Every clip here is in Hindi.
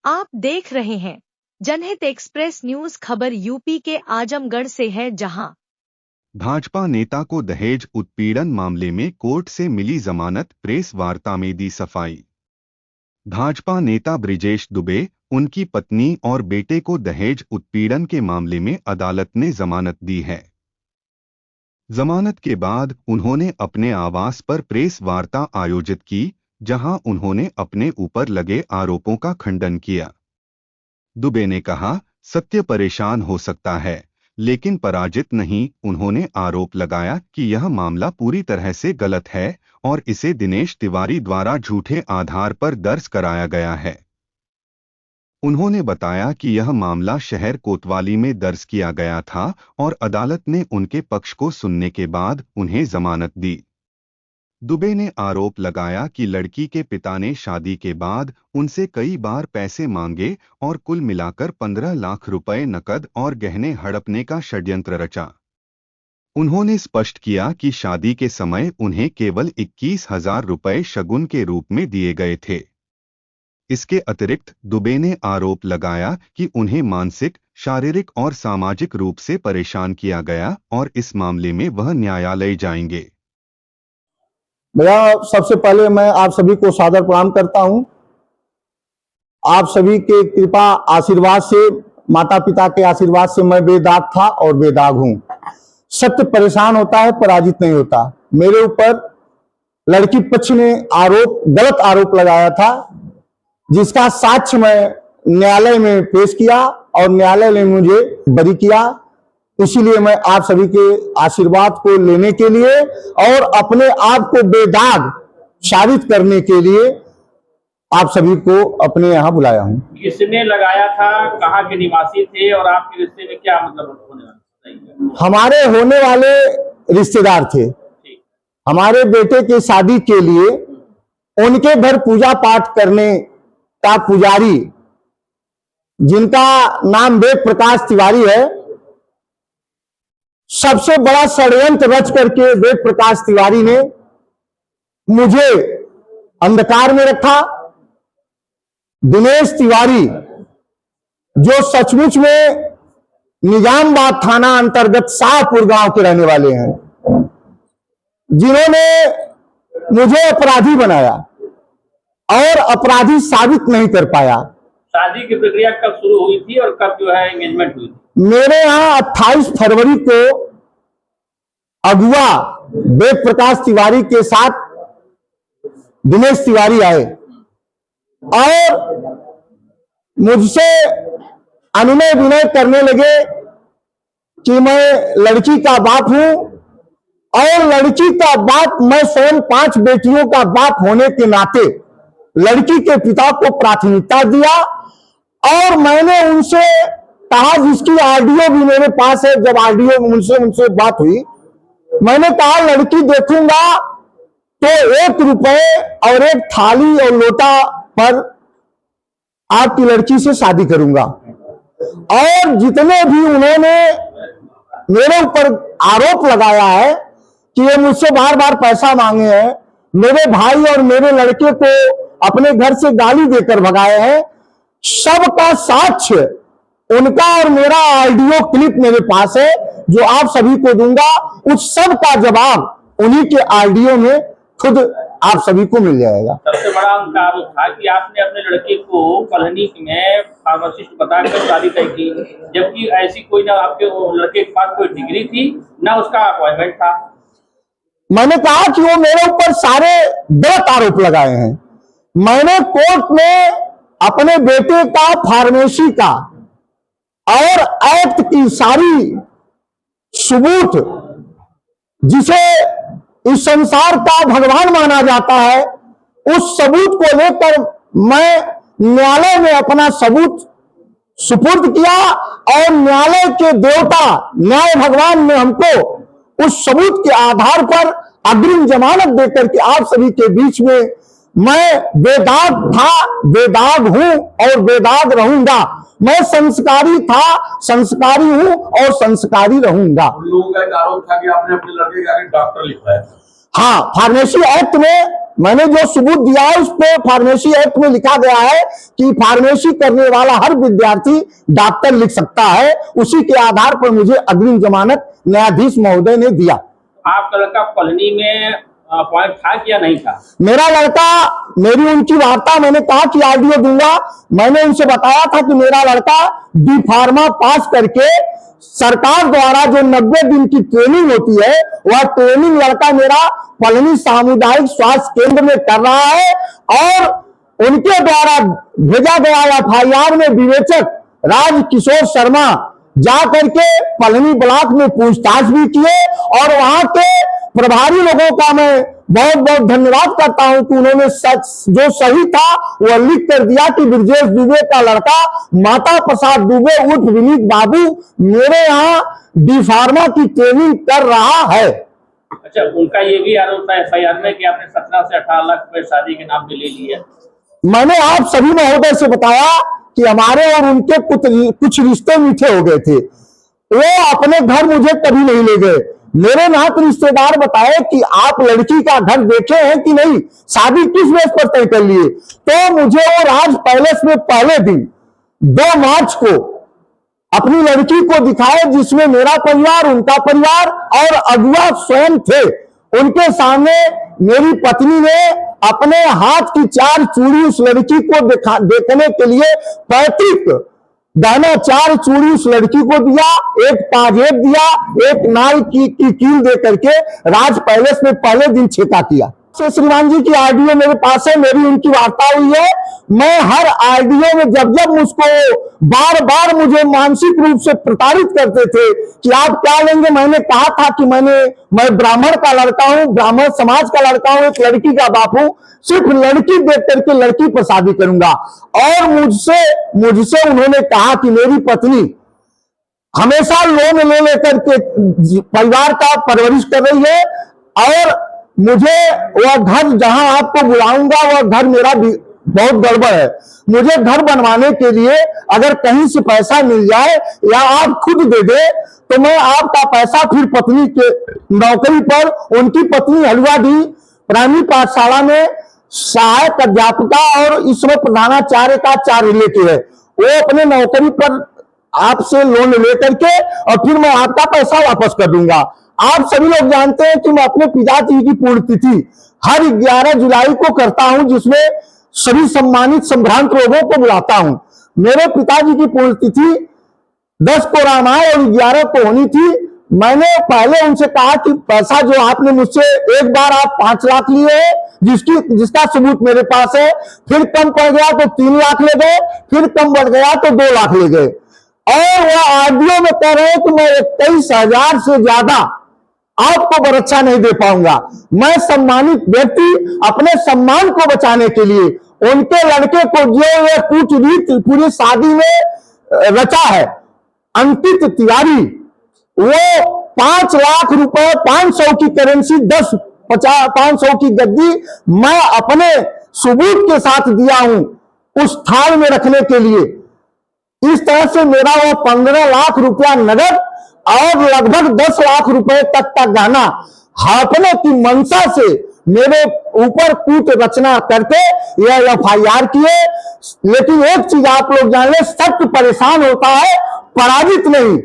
आप देख रहे हैं जनहित एक्सप्रेस न्यूज। खबर यूपी के आजमगढ़ से है, जहां भाजपा नेता को दहेज उत्पीड़न मामले में कोर्ट से मिली जमानत, प्रेस वार्ता में दी सफाई। भाजपा नेता ब्रिजेश दुबे, उनकी पत्नी और बेटे को दहेज उत्पीड़न के मामले में अदालत ने जमानत दी है। जमानत के बाद उन्होंने अपने आवास पर प्रेस वार्ता आयोजित की, जहां उन्होंने अपने ऊपर लगे आरोपों का खंडन किया। दुबे ने कहा, सत्य परेशान हो सकता है लेकिन पराजित नहीं। उन्होंने आरोप लगाया कि यह मामला पूरी तरह से गलत है और इसे दिनेश तिवारी द्वारा झूठे आधार पर दर्ज कराया गया है। उन्होंने बताया कि यह मामला शहर कोतवाली में दर्ज किया गया था और अदालत ने उनके पक्ष को सुनने के बाद उन्हें जमानत दी। दुबे ने आरोप लगाया कि लड़की के पिता ने शादी के बाद उनसे कई बार पैसे मांगे और कुल मिलाकर 15 लाख रुपए नकद और गहने हड़पने का षड्यंत्र रचा। उन्होंने स्पष्ट किया कि शादी के समय उन्हें केवल 21,000 रुपए शगुन के रूप में दिए गए थे। इसके अतिरिक्त दुबे ने आरोप लगाया कि उन्हें मानसिक, शारीरिक और सामाजिक रूप से परेशान किया गया और इस मामले में वह न्यायालय जाएंगे। भैया, सबसे पहले मैं आप सभी को सादर प्रणाम करता हूं। आप सभी के कृपा आशीर्वाद से, माता पिता के आशीर्वाद से मैं बेदाग था और बेदाग हूं। सत्य परेशान होता है, पराजित नहीं होता। मेरे ऊपर लड़की पक्ष ने गलत आरोप लगाया था, जिसका साक्ष्य मैं न्यायालय में पेश किया और न्यायालय ने मुझे बरी किया। इसीलिए मैं आप सभी के आशीर्वाद को लेने के लिए और अपने आप को बेदाग साबित करने के लिए आप सभी को अपने यहाँ बुलाया हूँ। किसने लगाया था, कहाँ के निवासी थे और आपके रिश्ते में क्या मतलब होने वाला? हमारे होने वाले रिश्तेदार थे। हमारे बेटे की शादी के लिए उनके घर पूजा पाठ करने का पुजारी, जिनका नाम वेद प्रकाश तिवारी है, सबसे बड़ा षड्यंत्र रच करके वेद प्रकाश तिवारी ने मुझे अंधकार में रखा। दिनेश तिवारी, जो सचमुच में निजामबाद थाना अंतर्गत शाहपुर गांव के रहने वाले हैं, जिन्होंने मुझे अपराधी बनाया और अपराधी साबित नहीं कर पाया। शादी की प्रक्रिया कब शुरू हुई थी और कब जो है एंगेजमेंट हुई थी? मेरे यहाँ 28 फरवरी को अगुआ वेद प्रकाश तिवारी के साथ दिनेश तिवारी आए और मुझसे अनुनय विनय करने लगे कि मैं लड़की का बाप हूं और लड़की का बाप मैं स्वयं 5 बेटियों का बाप होने के नाते लड़की के पिता को प्राथमिकता दिया। और मैंने उनसे कहा, जिसकी ऑडियो भी मेरे पास है, जब ऑडियो उनसे बात हुई, मैंने कहा लड़की देखूंगा तो 1 रुपए और 1 थाली और लोटा पर आपकी लड़की से शादी करूंगा। और जितने भी उन्होंने मेरे ऊपर आरोप लगाया है कि ये मुझसे बार बार पैसा मांगे हैं, मेरे भाई और मेरे लड़के को अपने घर से गाली देकर भगाए हैं, सबका साक्ष्य उनका और मेरा ऑडियो क्लिप मेरे पास है, जो आप सभी को दूंगा। उस सब का जवाब उन्हीं के ऑडियो में खुद आप सभी को मिल जाएगा। सबसे बड़ा उनका आरोप था कि आपने अपने लड़के को कॉलोनी में फार्मासिस्ट बताकर शादी तय की, जबकि ऐसी कोई ना आपके लड़के के पास कोई डिग्री थी, ना उसका अपॉइंटमेंट था। मैंने कहा कि वो मेरे ऊपर सारे गलत आरोप लगाए हैं। मैंने कोर्ट में अपने बेटे का फार्मेसी का और एक्ट की सारी सबूत, जिसे इस संसार का भगवान माना जाता है, उस सबूत को लेकर मैं न्यायालय में अपना सबूत सुपुर्द किया और न्यायालय के देवता न्याय भगवान ने हमको उस सबूत के आधार पर अग्रिम जमानत देकर के आप सभी के बीच में मैं बेदाग था, बेदाग हूं और बेदाग रहूंगा। मैं संस्कारी था, संस्कारी हूं और संस्कारी रहूंगा। लोगों का एक आरोप था कि आपने अपने लड़के के आगे डॉक्टर लिखवाया। हाँ, फार्मेसी एक्ट में मैंने जो सबूत दिया है उस पे फार्मेसी एक्ट में लिखा गया है कि फार्मेसी करने वाला हर विद्यार्थी डॉक्टर लिख सकता है। उसी के आधार पर मुझे अग्रिम जमानत न्यायाधीश महोदय ने दिया। आपका लड़का कॉलोनी में अपॉइंट था या नहीं था? मेरा लड़का, मेरी उनकी वार्ता मैंने कहा कि ऑडियो दूंगा। मैंने उनसे बताया था कि मेरा लड़का डी फार्मा पास करके सरकार द्वारा जो 90 दिन की ट्रेनिंग होती है वह ट्रेनिंग लड़का मेरा पलनी सामुदायिक स्वास्थ्य केंद्र में कर रहा है और उनके द्वारा भेजा गया एफआईआर में विवेचक राज किशोर शर्मा जा करके पलनी ब्लॉक में पूछताछ भी किए और वहां के प्रभारी लोगों का मैं बहुत बहुत धन्यवाद करता हूं कि उन्होंने सच जो सही था वह लिख कर दिया कि ब्रजेश दुबे का लड़का माता प्रसाद दुबे उर्फ विनीत बाबू मेरे यहाँ डी फार्मा की ट्रेनिंग कर रहा है। अच्छा, उनका ये भी आरोप था एफआईआर में कि आपने 17 से 18 लाख रुपए शादी के नाम पे ले लिए। मैंने आप सभी महोदय से बताया कि हमारे और उनके कुछ रिश्ते मीठे हो गए थे। वो अपने घर मुझे कभी नहीं ले गए। मेरे नात रिश्तेदार बताए कि आप लड़की का घर देखे हैं कि नहीं, शादी किस बेस पर तय कर लिए। तो मुझे वो राज पैलेस में पहले दिन 2 मार्च को अपनी लड़की को दिखाए जिसमें मेरा परिवार, उनका परिवार और अगुआ स्वयं थे। उनके सामने मेरी पत्नी ने अपने हाथ की 4 चूड़ी उस लड़की को देखने के लिए पैतृक दाना 4 चूड़ी उस लड़की को दिया, एक पाजेब दिया, एक नाल की कील दे करके राज पैलेस में पहले दिन छेका किया। श्रीमान जी की ऑडियो मेरे पास है, मेरी उनकी वार्ता हुई है। मैं हर ऑडियो में जब जब मुझको बार बार मुझे मानसिक रूप से प्रताड़ित करते थे कि आप क्या लेंगे, मैंने कहा था कि मैं ब्राह्मण का लड़का हूं, ब्राह्मण समाज का लड़का हूं, एक लड़की का बाप हूं, सिर्फ लड़की देख करके लड़की पर शादी करूंगा। और मुझसे उन्होंने कहा कि मेरी पत्नी हमेशा लोन ले लेकर के परिवार का परवरिश कर रही है और मुझे वह घर जहां आपको बुलाऊंगा वह घर मेरा बहुत गड़बड़ है। मुझे घर बनवाने के लिए अगर कहीं से पैसा मिल जाए या आप खुद दे दे तो मैं आपका पैसा फिर पत्नी के नौकरी पर, उनकी पत्नी हलुआडी प्राइमरी पाठशाला में सहायक अध्यापिका और इसमें प्रधानाचार्य का 4 रिलेटिव है, वो अपने नौकरी पर आपसे लोन लेकर के और फिर मैं आपका पैसा वापस कर दूंगा। आप सभी लोग जानते हैं कि मैं अपने पिताजी की पुण्यतिथि हर 11 जुलाई को करता हूं जिसमें सभी सम्मानित संभ्रांत लोगों को बुलाता हूं। मेरे पिताजी की पुण्यतिथि 10 को रामायण और 11 को होनी थी। मैंने पहले उनसे कहा कि पैसा जो आपने मुझसे एक बार आप 5 लाख लिए हैं जिसका सबूत मेरे पास है, फिर कम पड़ गया तो 3 लाख ले गए, फिर कम बढ़ गया तो 2 लाख ले गए और वह ऑडियो में कह रहे हैं कि मैं 21,000 से ज्यादा आपको बरच्छा नहीं दे पाऊंगा। मैं सम्मानित व्यक्ति अपने सम्मान को बचाने के लिए उनके लड़के को जो ये कूटनीति पूरी शादी में रचा है, अंकित तिवारी, वो 5 लाख रुपए 500 की करेंसी 500 की गद्दी मैं अपने सबूत के साथ दिया हूं उस थाल में रखने के लिए। इस तरह से मेरा वो 15 लाख रुपया नगद और लगभग 10 लाख रुपए तक का गहना हड़पने की मंशा से मेरे ऊपर कूट रचना करके यह एफआईआर किए। लेकिन एक चीज आप लोग जान ले, सत्य परेशान होता है, पराजित नहीं।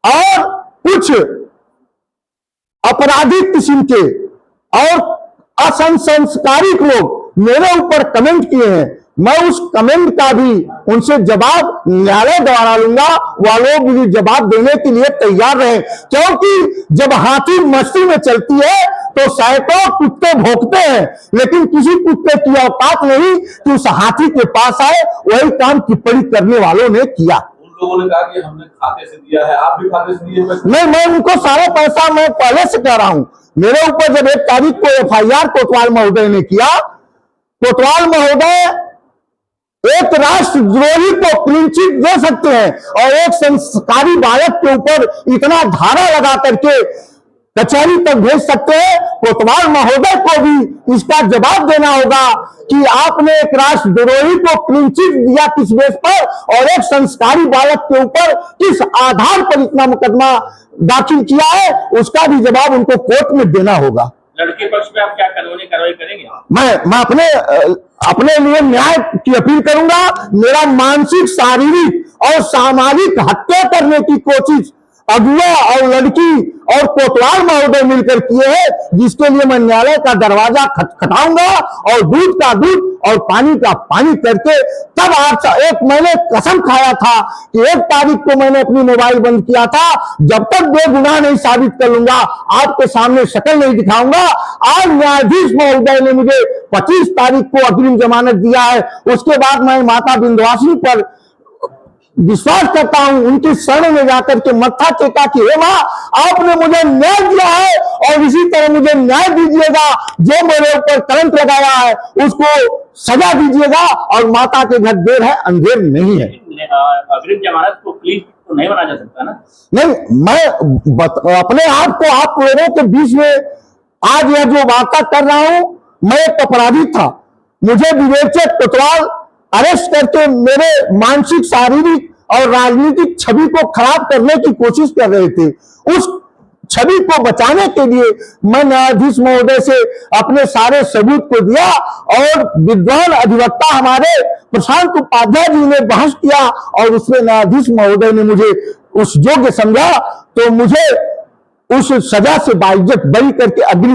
और कुछ आपराधिक किस्म के और असंस्कारिक लोग मेरे ऊपर कमेंट किए हैं, मैं उस कमेंट का भी उनसे जवाब न्यायालय द्वारा लूंगा। वह लोग भी जवाब देने के लिए तैयार रहे, क्योंकि जब हाथी मस्ती में चलती है तो सैकड़ों कुत्ते भौंकते हैं, लेकिन किसी कुत्ते की औकात नहीं कि उस हाथी के पास आए। वही काम टिप्पणी करने वालों ने किया। उन लोगों ने कहा कि हमने खाते से दिया है, आप भी खाते से दिए? नहीं, मैं उनको सारा पैसा मैं पहले से कह रहा हूं। मेरे ऊपर जब 1 तारीख को एफआईआर कोतवाल महोदय ने किया, कोतवाल महोदय एक राष्ट्रद्रोही को क्लीन चिट दे सकते हैं और एक संस्कारी बालक के ऊपर इतना धारा लगा करके कचहरी तक भेज सकते हैं। कोतवाल महोदय को भी इसका जवाब देना होगा कि आपने एक राष्ट्रद्रोही को क्लीन चिट दिया किस बेस पर और एक संस्कारी बालक के ऊपर किस आधार पर इतना मुकदमा दाखिल किया है, उसका भी जवाब उनको कोर्ट में देना होगा। लड़के पक्ष में आप क्या कानूनी कार्रवाई करेंगे? मैं अपने लिए न्याय की अपील करूंगा। मेरा मानसिक, शारीरिक और सामाजिक हत्या करने की कोशिश अगुआ और लड़की और कोतवाल महोदय मिलकर किए हैं, जिसके लिए मैं न्यायालय का दरवाजा खटखटाऊंगा और दूध का दूध और पानी का पानी करके तब आज एक मैंने कसम खाया था कि 1 तारीख को मैंने अपनी मोबाइल बंद किया था, जब तक बेगुनाह नहीं साबित कर लूंगा आपके सामने शक्ल नहीं दिखाऊंगा। आज न्यायाधीश महोदय ने मुझे 25 तारीख को अग्रिम जमानत दिया है। उसके बाद मैं माता विंध्यवासिनी पर विश्वास करता हूं, उनकी शरण में जाकर के मत्था टेका कि हे मां, आपने मुझे न्याय दिया है और इसी तरह मुझे न्याय दीजिएगा। जो मेरे ऊपर कलंक लगाया है उसको सजा दीजिएगा और माता के घर देर है अंधेर नहीं है। अग्रिम जमानत को प्लीज तो नहीं बना जा सकता ना? नहीं, मैं अपने आप को आप लोगों के बीच में आज यह जो वार्ता कर रहा हूं, मैं एक अपराधी था। मुझे विवेक से कोतवाल अरेस्ट करके मेरे मानसिक, शारीरिक और राजनीतिक छवि को खराब करने की कोशिश कर रहे थे। उस छवि को बचाने के लिए मैं न्यायाधीश महोदय से अपने सारे सबूत को दिया और विद्वान अधिवक्ता हमारे प्रशांत उपाध्याय जी ने बहस किया और उसमें न्यायाधीश महोदय ने मुझे उस योग्य समझा, तो मुझे उस सजा से बाइज्जत बरी करके अग्रिम